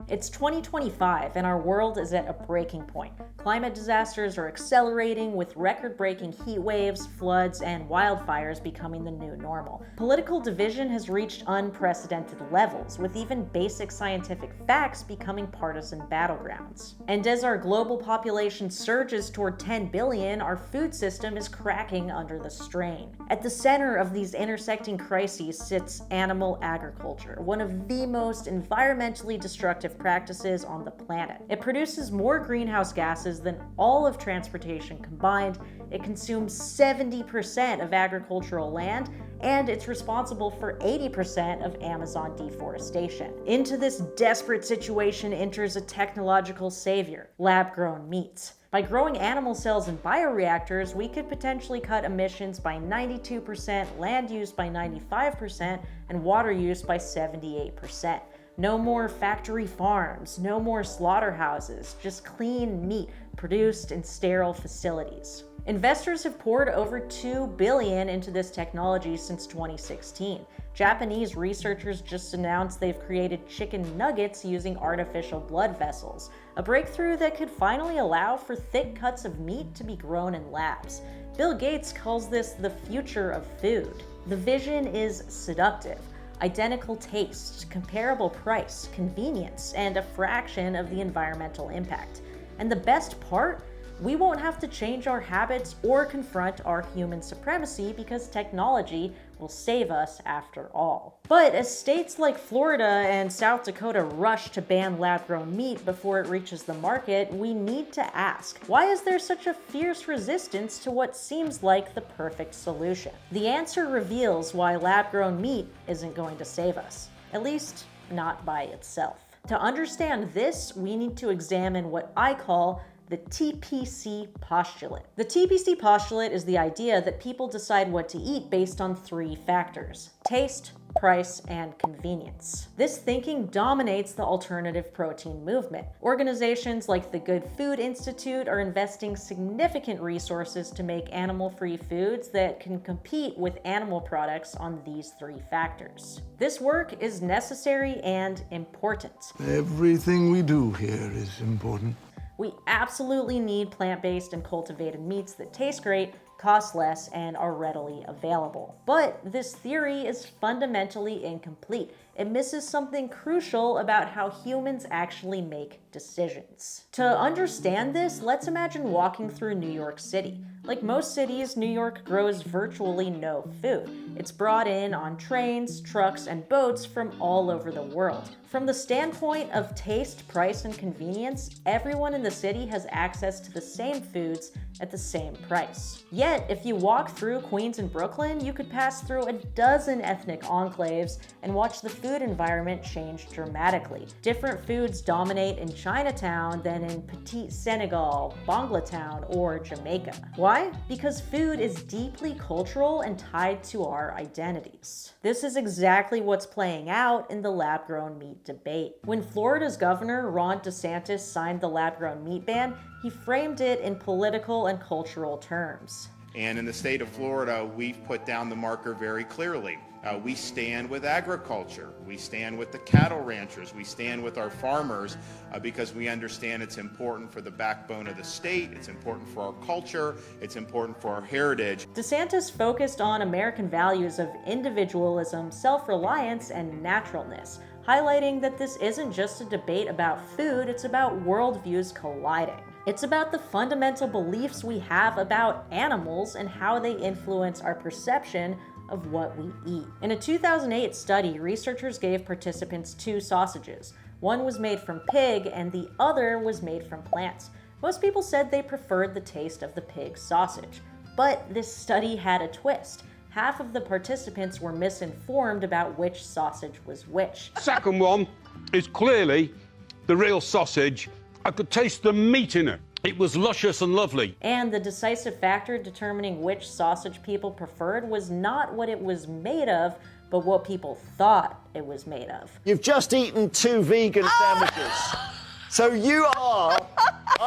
It's 2025 and our world is at a breaking point. Climate disasters are accelerating, with record-breaking heat waves, floods, and wildfires becoming the new normal. Political division has reached unprecedented levels, with even basic scientific facts becoming partisan battlegrounds. And as our global population surges toward 10 billion, our food system is cracking under the strain. At the center of these intersecting crises sits animal agriculture, one of the most environmentally destructive practices on the planet. It produces more greenhouse gases than all of transportation combined, it consumes 70% of agricultural land, and it's responsible for 80% of Amazon deforestation. Into this desperate situation enters a technological savior: lab-grown meats. By growing animal cells in bioreactors, we could potentially cut emissions by 92%, land use by 95%, and water use by 78%. No more factory farms, no more slaughterhouses, just clean meat produced in sterile facilities. Investors have poured over $2 billion into this technology since 2016. Japanese researchers just announced they've created chicken nuggets using artificial blood vessels, a breakthrough that could finally allow for thick cuts of meat to be grown in labs. Bill Gates calls this the future of food. The vision is seductive. Identical taste, comparable price, convenience, and a fraction of the environmental impact. And the best part? We won't have to change our habits or confront our human supremacy because technology will save us after all. But as states like Florida and South Dakota rush to ban lab-grown meat before it reaches the market, we need to ask, why is there such a fierce resistance to what seems like the perfect solution? The answer reveals why lab-grown meat isn't going to save us, at least not by itself. To understand this, we need to examine what I call the TPC postulate. The TPC postulate is the idea that people decide what to eat based on three factors: taste, price, and convenience. This thinking dominates the alternative protein movement. Organizations like the Good Food Institute are investing significant resources to make animal-free foods that can compete with animal products on these three factors. This work is necessary and important. Everything we do here is important. We absolutely need plant-based and cultivated meats that taste great, cost less, and are readily available. But this theory is fundamentally incomplete. It misses something crucial about how humans actually make decisions. To understand this, let's imagine walking through New York City. Like most cities, New York grows virtually no food. It's brought in on trains, trucks, and boats from all over the world. From the standpoint of taste, price, and convenience, everyone in the city has access to the same foods at the same price. Yet, if you walk through Queens and Brooklyn, you could pass through a dozen ethnic enclaves and watch the food environment change dramatically. Different foods dominate in Chinatown than in Petite Senegal, Banglatown, or Jamaica. Why? Because food is deeply cultural and tied to our identities. This is exactly what's playing out in the lab-grown meat debate. When Florida's governor, Ron DeSantis, signed the lab-grown meat ban, he framed it in political and cultural terms. And in the state of Florida, we've put down the marker very clearly. We stand with agriculture. We stand with the cattle ranchers. We stand with our farmers because we understand it's important for the backbone of the state. It's important for our culture. It's important for our heritage. DeSantis focused on American values of individualism, self-reliance, and naturalness, highlighting that this isn't just a debate about food, it's about worldviews colliding. It's about the fundamental beliefs we have about animals and how they influence our perception of what we eat. In a 2008 study, researchers gave participants two sausages. One was made from pig and the other was made from plants. Most people said they preferred the taste of the pig sausage. But this study had a twist. Half of the participants were misinformed about which sausage was which. Second one is clearly the real sausage. I could taste the meat in it. It was luscious and lovely. And the decisive factor determining which sausage people preferred was not what it was made of, but what people thought it was made of. You've just eaten 2 vegan sandwiches. So you are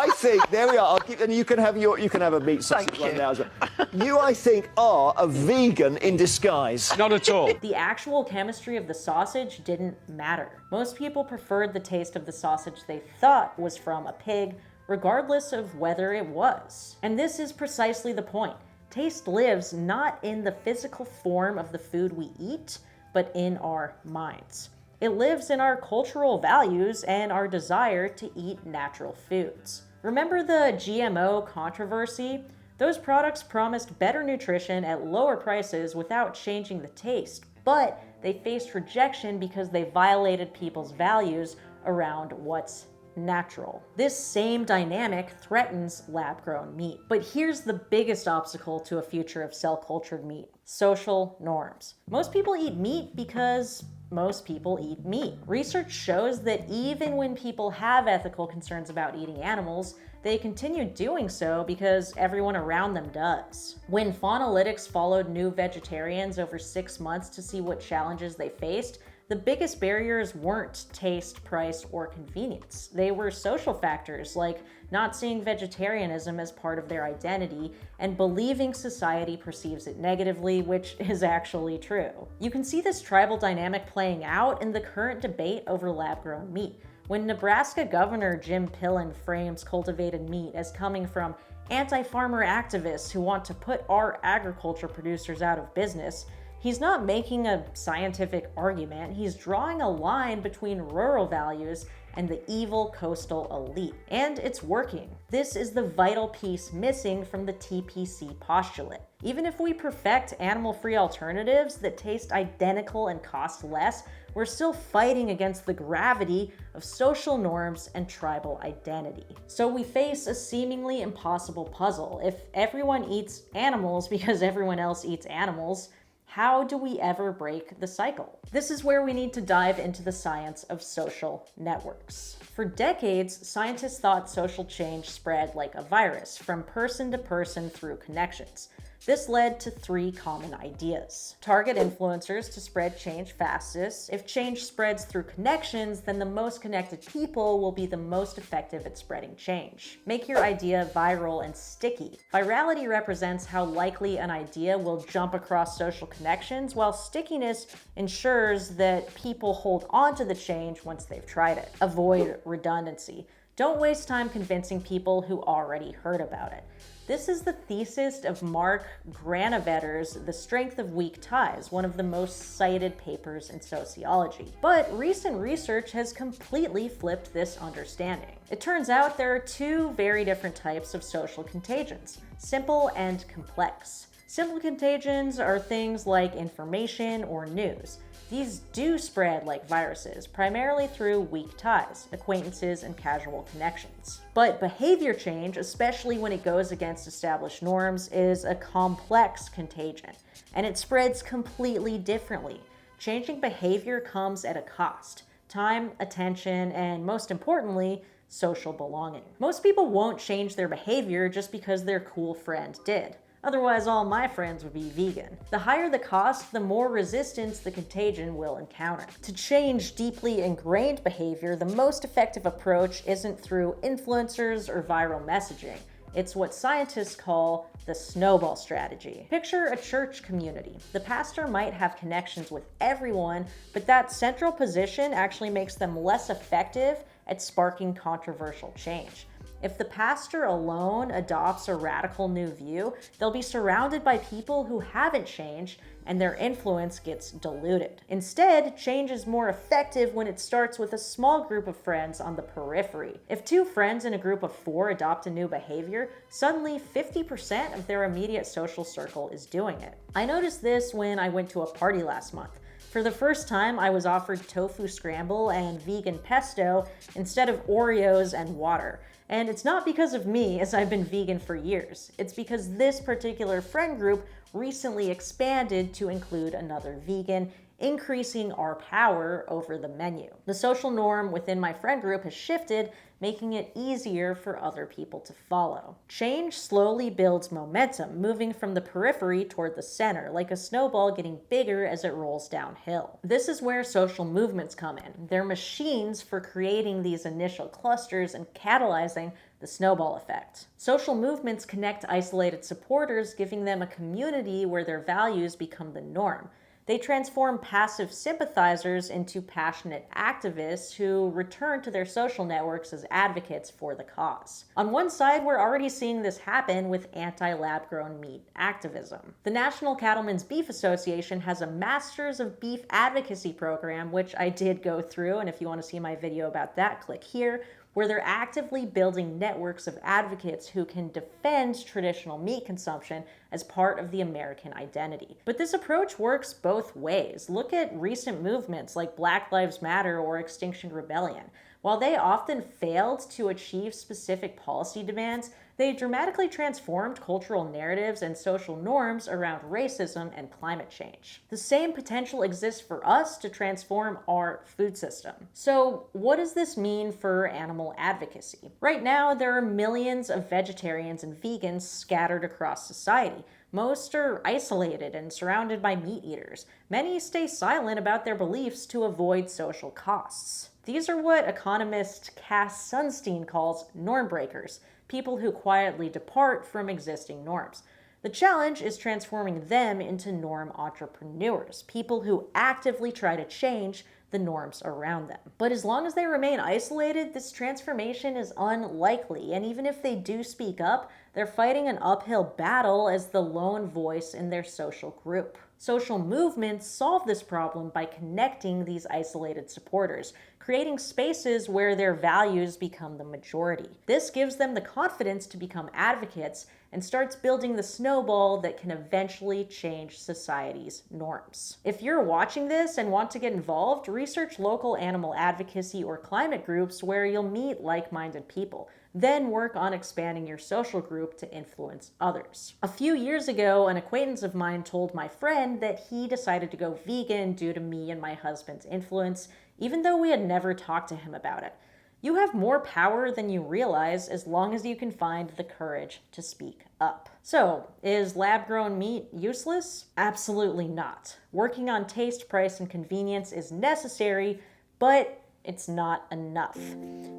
I think there we are. I'll keep, and you can have a meat sausage one now as well. You, I think, are a vegan in disguise. Not at all. The actual chemistry of the sausage didn't matter. Most people preferred the taste of the sausage they thought was from a pig, regardless of whether it was. And this is precisely the point. Taste lives not in the physical form of the food we eat, but in our minds. It lives in our cultural values and our desire to eat natural foods. Remember the GMO controversy? Those products promised better nutrition at lower prices without changing the taste, but they faced rejection because they violated people's values around what's natural. This same dynamic threatens lab-grown meat. But here's the biggest obstacle to a future of cell-cultured meat: social norms. Most people eat meat because most people eat meat. Research shows that even when people have ethical concerns about eating animals, they continue doing so because everyone around them does. When Faunalytics followed new vegetarians over 6 months to see what challenges they faced, the biggest barriers weren't taste, price, or convenience. They were social factors like not seeing vegetarianism as part of their identity and believing society perceives it negatively, which is actually true. You can see this tribal dynamic playing out in the current debate over lab-grown meat. When Nebraska Governor Jim Pillen frames cultivated meat as coming from anti-farmer activists who want to put our agriculture producers out of business, he's not making a scientific argument, he's drawing a line between rural values and the evil coastal elite. And it's working. This is the vital piece missing from the TPC postulate. Even if we perfect animal-free alternatives that taste identical and cost less, we're still fighting against the gravity of social norms and tribal identity. So we face a seemingly impossible puzzle. If everyone eats animals because everyone else eats animals, how do we ever break the cycle? This is where we need to dive into the science of social networks. For decades, scientists thought social change spread like a virus, from person to person through connections. This led to 3 common ideas. Target influencers to spread change fastest. If change spreads through connections, then the most connected people will be the most effective at spreading change. Make your idea viral and sticky. Virality represents how likely an idea will jump across social connections, while stickiness ensures that people hold on to the change once they've tried it. Avoid redundancy. Don't waste time convincing people who already heard about it. This is the thesis of Mark Granovetter's The Strength of Weak Ties, one of the most cited papers in sociology. But recent research has completely flipped this understanding. It turns out there are 2 very different types of social contagions: simple and complex. Simple contagions are things like information or news. These do spread like viruses, primarily through weak ties, acquaintances, and casual connections. But behavior change, especially when it goes against established norms, is a complex contagion, and it spreads completely differently. Changing behavior comes at a cost: time, attention, and most importantly, social belonging. Most people won't change their behavior just because their cool friend did. Otherwise, all my friends would be vegan. The higher the cost, the more resistance the contagion will encounter. To change deeply ingrained behavior, the most effective approach isn't through influencers or viral messaging. It's what scientists call the snowball strategy. Picture a church community. The pastor might have connections with everyone, but that central position actually makes them less effective at sparking controversial change. If the pastor alone adopts a radical new view, they'll be surrounded by people who haven't changed, and their influence gets diluted. Instead, change is more effective when it starts with a small group of friends on the periphery. If 2 friends in a group of 4 adopt a new behavior, suddenly 50% of their immediate social circle is doing it. I noticed this when I went to a party last month. For the first time, I was offered tofu scramble and vegan pesto instead of Oreos and water. And it's not because of me, as I've been vegan for years. It's because this particular friend group recently expanded to include another vegan, increasing our power over the menu. The social norm within my friend group has shifted, making it easier for other people to follow. Change slowly builds momentum, moving from the periphery toward the center, like a snowball getting bigger as it rolls downhill. This is where social movements come in. They're machines for creating these initial clusters and catalyzing the snowball effect. Social movements connect isolated supporters, giving them a community where their values become the norm. They transform passive sympathizers into passionate activists who return to their social networks as advocates for the cause. On one side, we're already seeing this happen with anti-lab-grown meat activism. The National Cattlemen's Beef Association has a Masters of Beef Advocacy program, which I did go through, and if you want to see my video about that, click here, where they're actively building networks of advocates who can defend traditional meat consumption as part of the American identity. But this approach works both ways. Look at recent movements like Black Lives Matter or Extinction Rebellion. While they often failed to achieve specific policy demands, they dramatically transformed cultural narratives and social norms around racism and climate change. The same potential exists for us to transform our food system. So, what does this mean for animal advocacy? Right now, there are millions of vegetarians and vegans scattered across society. Most are isolated and surrounded by meat eaters. Many stay silent about their beliefs to avoid social costs. These are what economist Cass Sunstein calls norm breakers, people who quietly depart from existing norms. The challenge is transforming them into norm entrepreneurs, people who actively try to change the norms around them. But as long as they remain isolated, this transformation is unlikely, and even if they do speak up, they're fighting an uphill battle as the lone voice in their social group. Social movements solve this problem by connecting these isolated supporters, creating spaces where their values become the majority. This gives them the confidence to become advocates and starts building the snowball that can eventually change society's norms. If you're watching this and want to get involved, research local animal advocacy or climate groups where you'll meet like-minded people. Then work on expanding your social group to influence others. A few years ago, an acquaintance of mine told my friend that he decided to go vegan due to me and my husband's influence, even though we had never talked to him about it. You have more power than you realize as long as you can find the courage to speak up. So, is lab-grown meat useless? Absolutely not. Working on taste, price, and convenience is necessary, but it's not enough.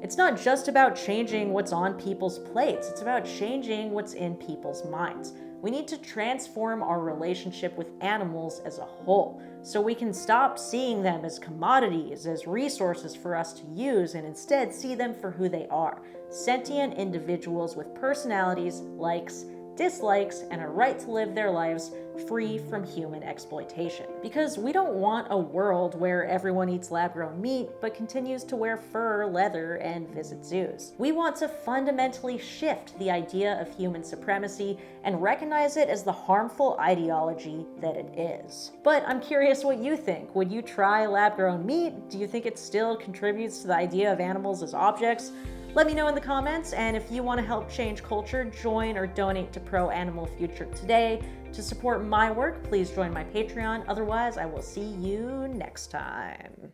It's not just about changing what's on people's plates, it's about changing what's in people's minds. We need to transform our relationship with animals as a whole, so we can stop seeing them as commodities, as resources for us to use, and instead see them for who they are: sentient individuals with personalities, likes, dislikes, and a right to live their lives free from human exploitation. Because we don't want a world where everyone eats lab-grown meat but continues to wear fur, leather, and visit zoos. We want to fundamentally shift the idea of human supremacy and recognize it as the harmful ideology that it is. But I'm curious what you think. Would you try lab-grown meat? Do you think it still contributes to the idea of animals as objects? Let me know in the comments, and if you want to help change culture, join or donate to Pro Animal Future today. To support my work, please join my Patreon. Otherwise, I will see you next time.